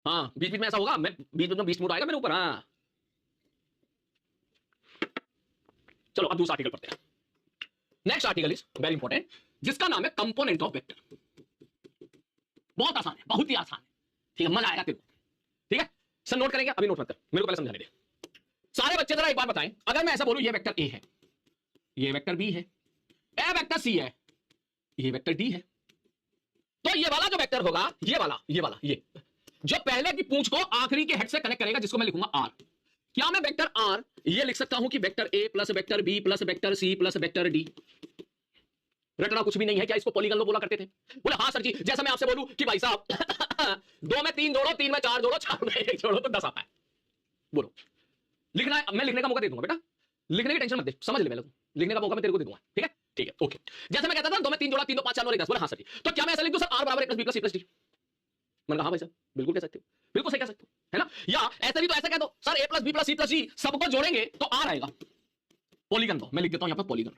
हाँ बीच बीच में ऐसा होगा, मैं बीच बीच में बीच मूड आएगा मेरे ऊपर। हाँ चलो अब दूसरा आर्टिकल पढ़ते हैं। Next article is very important, जिसका नाम है कंपोनेंट ऑफ वेक्टर। बहुत आसान है, बहुत ही आसान है, ठीक है, मजा आएगा तेरे को। ठीक है सर नोट करेंगे, अभी नोट मत कर, मेरे को पहले समझाने दे। सारे बच्चे जरा एक बार बताएं, अगर मैं ऐसा बोलूं ये वेक्टर ए है, ये वेक्टर बी है, ए वेक्टर सी है, ये वेक्टर डी है, तो ये वाला जो वेक्टर होगा, ये वाला ये जो पहले की पूंछ को आखिरी के हेड से कनेक्ट करेगा, जिसको मैं लिखूंगा आर। क्या मैं वेक्टर आर ये लिख सकता हूं कि vector A plus vector B plus vector C plus vector D? रटना कुछ भी नहीं है। क्या इसको पॉलीगन बोला करते थे? बोले हाँ सर जी। जैसा मैं आपसे बोलूं कि भाई साहब 2 में 3 जोड़ो, 3 में 4 जोड़ो, 4 में 1 जोड़ो तो 10 आता है। बोलो लिखना है, मैं लिखने का मौका दे दूंगा बेटा, लिखने की टेंशन मत दे, समझ ले, लिखने का मौका मैं तेरे को दे दूंगा। ठीक है ठीक है ओके। जैसे मैं कहता था 2 में 3 जोड़ा, 3 2 5 4 9 10। बोले हाँ सर जी। तो क्या मैं ऐसा लिख दूं सर आर बराबर a plus B plus C plus D? मैंने कहा हाँ भाई साहब बिल्कुल कह सकते हो, बिल्कुल सही कह सकते हो, है ना। या ऐसा भी तो ऐसा कह दो sir a plus B plus C plus D सबको जोड़ेंगे तो आर आएगा। पॉलीगन दो, मैं लिख देता हूं यहां पर पॉलीगन।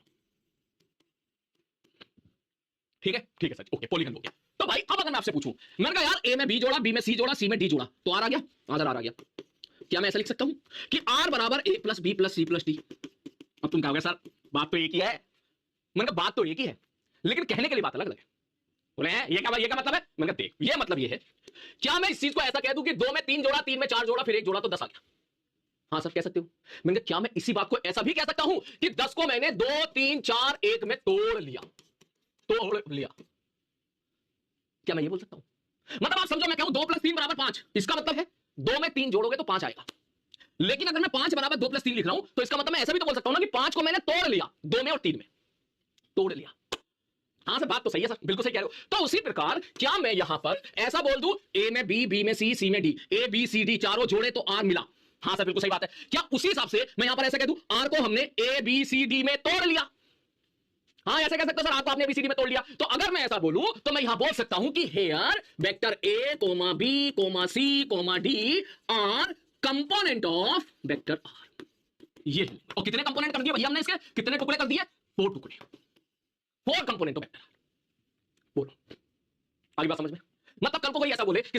ठीक है सर ओके पॉलीगन हो गया। तो भाई अब अगर मैं आपसे पूछूं, मैंने कहा यार ए में बी जोड़ा, बी में सी जोड़ा, सी में डी जोड़ा, तो आर आ गया, आर आ गया। क्या मैं ऐसा लिख सकता हूं कि आर बराबर ए plus B plus C plus D? अब तुम कहोगे सर बात तो एक ही है। मैंने कहा बात तो एक ही है, लेकिन कहने के लिए बात अलग अलग है। बोले हैं ये क्या मतलब है? मैंने कहा देख ये मतलब ये है, क्या मैं इस चीज को ऐसा कह दूं कि 2 में 3 जोड़ा, 3 में 4 जोड़ा, फिर 1 जोड़ा तो 10 आ गया? हाँ सर कह सकते हो। मैंने कहा क्या मैं इसी बात को ऐसा भी कह सकता हूं कि 10 को मैंने 2 3 4 1 में तोड़ लिया? क्या मैं ये बोल सकता हूं? मतलब आप समझो, मैं कहूं 2 + 3 = 5, इसका मतलब है 2 में 3 जोड़ोगे तो 5 आएगा। लेकिन अगर मैं 5 = 2 + 3 लिख रहा हूं तो इसका मतलब मैं ऐसा भी तो बोल सकता हूं ना कि 5 को मैंने तोड़ लिया, 2 में और 3 में तोड़ लिया। हाँ सर बात तो सही है सर, बिल्कुल सही कह रहे हो। तो उसी प्रकार क्या मैं यहां पर ऐसा बोल दूं ए में बी, बी में सी, सी में D, A B C D चारों जोड़े तो आर मिला? हाँ सर बिल्कुल सही बात है। क्या उसी हिसाब से मैं यहां पर ऐसा कह दूं आर को हमने ए बी सी डी में तोड़ लिया? हाँ ऐसे कह सकते हो सर आपको आपने एबीसीडी में तोड़ लिया। तो अगर मैं ऐसा बोलूं तो मैं यहां बोल सकता हूं कि here vector A comma B comma C comma D are component of vector R. ये और कितने कंपोनेंट कर दिए भैया हमने इसके? कितने टुकड़े कर दिए? 4 टुकड़े, 4 कंपोनेंट ऑफ वेक्टर आर। बोलो आगे बात समझ में? मतलब कल को कोई ऐसा बोले कि